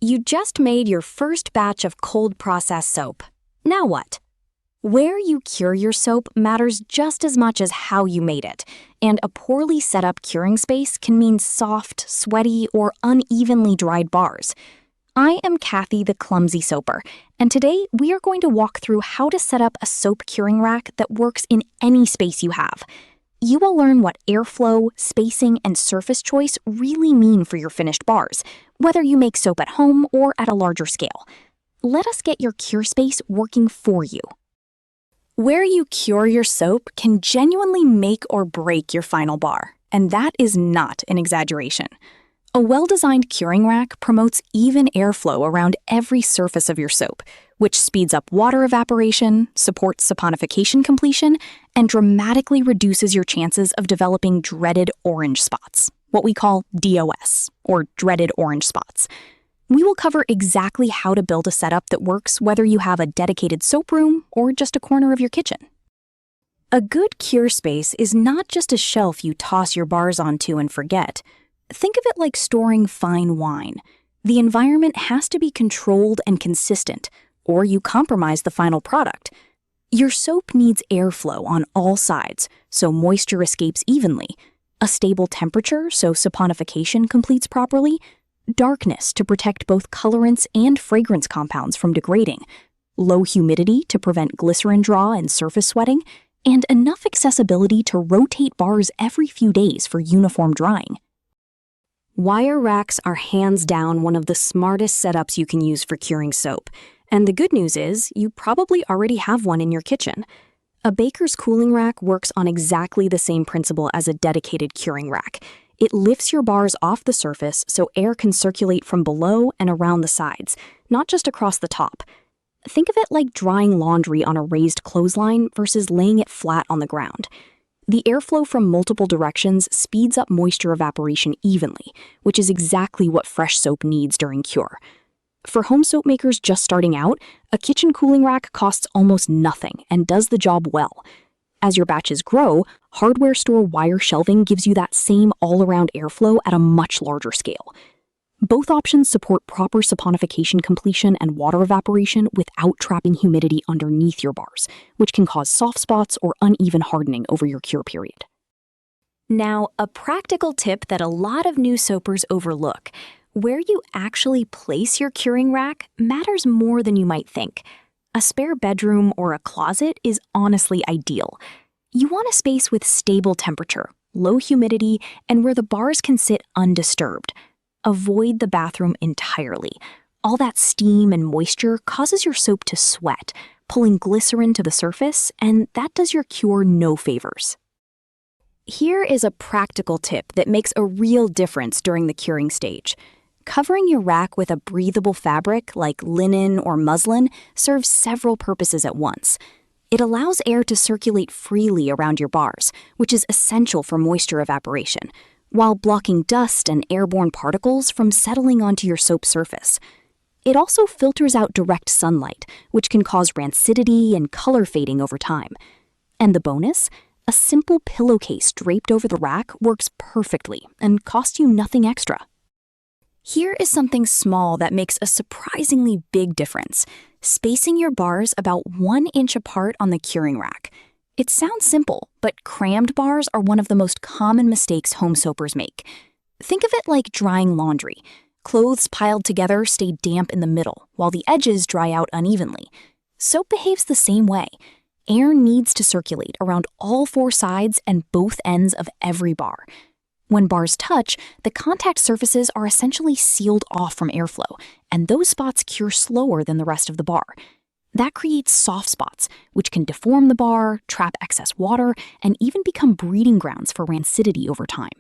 You just made your first batch of cold process soap. Now what? Where you cure your soap matters just as much as how you made it, and a poorly set up curing space can mean soft, sweaty, or unevenly dried bars. I am Kathy the Clumsy Soaper, and today we are going to walk through how to set up a soap curing rack that works in any space you have. You will learn what airflow, spacing, and surface choice really mean for your finished bars, whether you make soap at home or at a larger scale. Let us get your cure space working for you. Where you cure your soap can genuinely make or break your final bar, and that is not an exaggeration. A well-designed curing rack promotes even airflow around every surface of your soap, which speeds up water evaporation, supports saponification completion, and dramatically reduces your chances of developing dreaded orange spots, what we call DOS, or dreaded orange spots. We will cover exactly how to build a setup that works whether you have a dedicated soap room or just a corner of your kitchen. A good cure space is not just a shelf you toss your bars onto and forget. Think of it like storing fine wine. The environment has to be controlled and consistent, or you compromise the final product. Your soap needs airflow on all sides, so moisture escapes evenly, a stable temperature so saponification completes properly, darkness to protect both colorants and fragrance compounds from degrading, low humidity to prevent glycerin draw and surface sweating, and enough accessibility to rotate bars every few days for uniform drying. Wire racks are hands down one of the smartest setups you can use for curing soap, and the good news is you probably already have one in your kitchen. A baker's cooling rack works on exactly the same principle as a dedicated curing rack. It lifts your bars off the surface so air can circulate from below and around the sides, not just across the top. Think of it like drying laundry on a raised clothesline versus laying it flat on the ground. The airflow from multiple directions speeds up moisture evaporation evenly, which is exactly what fresh soap needs during cure. For home soap makers just starting out, a kitchen cooling rack costs almost nothing and does the job well. As your batches grow, hardware store wire shelving gives you that same all-around airflow at a much larger scale. Both options support proper saponification completion and water evaporation without trapping humidity underneath your bars, which can cause soft spots or uneven hardening over your cure period. Now, a practical tip that a lot of new soapers overlook. Where you actually place your curing rack matters more than you might think. A spare bedroom or a closet is honestly ideal. You want a space with stable temperature, low humidity, and where the bars can sit undisturbed. Avoid the bathroom entirely. All that steam and moisture causes your soap to sweat, pulling glycerin to the surface, and that does your cure no favors. Here is a practical tip that makes a real difference during the curing stage. Covering your rack with a breathable fabric like linen or muslin serves several purposes at once. It allows air to circulate freely around your bars, which is essential for moisture evaporation, while blocking dust and airborne particles from settling onto your soap surface. It also filters out direct sunlight, which can cause rancidity and color fading over time. And the bonus? A simple pillowcase draped over the rack works perfectly and costs you nothing extra. Here is something small that makes a surprisingly big difference: spacing your bars about 1 inch apart on the curing rack. It sounds simple, but crammed bars are one of the most common mistakes home soapers make. Think of it like drying laundry. Clothes piled together stay damp in the middle, while the edges dry out unevenly. Soap behaves the same way. Air needs to circulate around all 4 sides and both ends of every bar. When bars touch, the contact surfaces are essentially sealed off from airflow, and those spots cure slower than the rest of the bar. That creates soft spots, which can deform the bar, trap excess water, and even become breeding grounds for rancidity over time.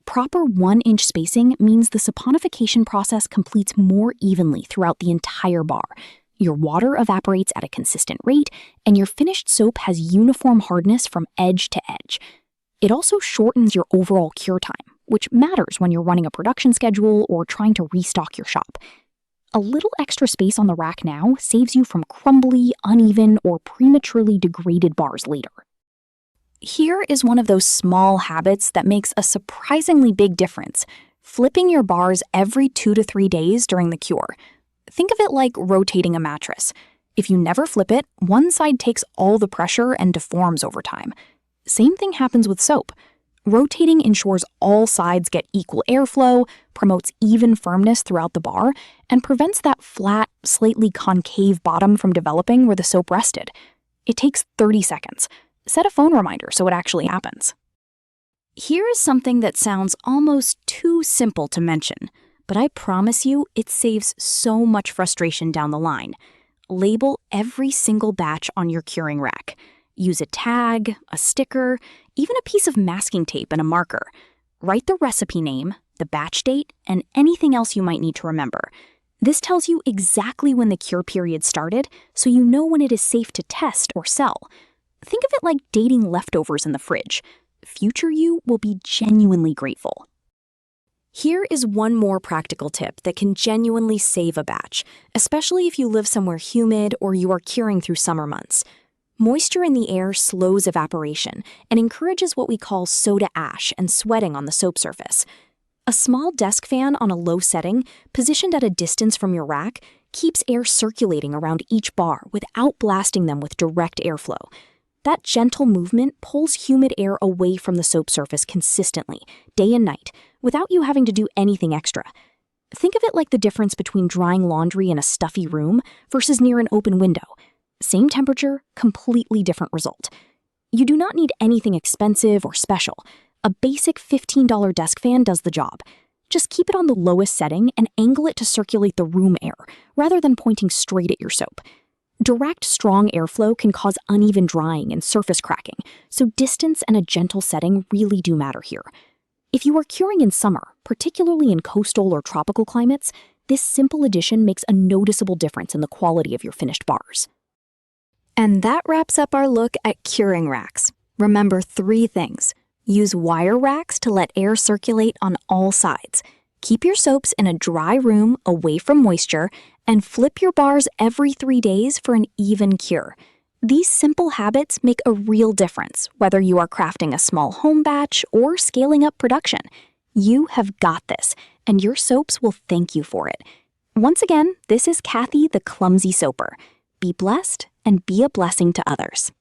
Proper 1 inch spacing means the saponification process completes more evenly throughout the entire bar. Your water evaporates at a consistent rate, and your finished soap has uniform hardness from edge to edge. It also shortens your overall cure time, which matters when you're running a production schedule or trying to restock your shop. A little extra space on the rack now saves you from crumbly, uneven, or prematurely degraded bars later. Here is one of those small habits that makes a surprisingly big difference: flipping your bars every 2 to 3 days during the cure. Think of it like rotating a mattress. If you never flip it, one side takes all the pressure and deforms over time. Same thing happens with soap. Rotating ensures all sides get equal airflow, promotes even firmness throughout the bar, and prevents that flat, slightly concave bottom from developing where the soap rested. It takes 30 seconds. Set a phone reminder so it actually happens. Here is something that sounds almost too simple to mention, but I promise you it saves so much frustration down the line. Label every single batch on your curing rack. Use a tag, a sticker, even a piece of masking tape and a marker. Write the recipe name, the batch date, and anything else you might need to remember. This tells you exactly when the cure period started, so you know when it is safe to test or sell. Think of it like dating leftovers in the fridge. Future you will be genuinely grateful. Here is one more practical tip that can genuinely save a batch, especially if you live somewhere humid or you are curing through summer months. Moisture in the air slows evaporation and encourages what we call soda ash and sweating on the soap surface. A small desk fan on a low setting, positioned at a distance from your rack, keeps air circulating around each bar without blasting them with direct airflow. That gentle movement pulls humid air away from the soap surface consistently, day and night, without you having to do anything extra. Think of it like the difference between drying laundry in a stuffy room versus near an open window. Same temperature, completely different result. You do not need anything expensive or special. A basic $15 desk fan does the job. Just keep it on the lowest setting and angle it to circulate the room air, rather than pointing straight at your soap. Direct, strong airflow can cause uneven drying and surface cracking, so distance and a gentle setting really do matter here. If you are curing in summer, particularly in coastal or tropical climates, this simple addition makes a noticeable difference in the quality of your finished bars. And that wraps up our look at curing racks. Remember 3 things. Use wire racks to let air circulate on all sides. Keep your soaps in a dry room away from moisture, and flip your bars every 3 days for an even cure. These simple habits make a real difference, whether you are crafting a small home batch or scaling up production. You have got this, and your soaps will thank you for it. Once again, this is Kathy the Clumsy Soaper. Be blessed and be a blessing to others.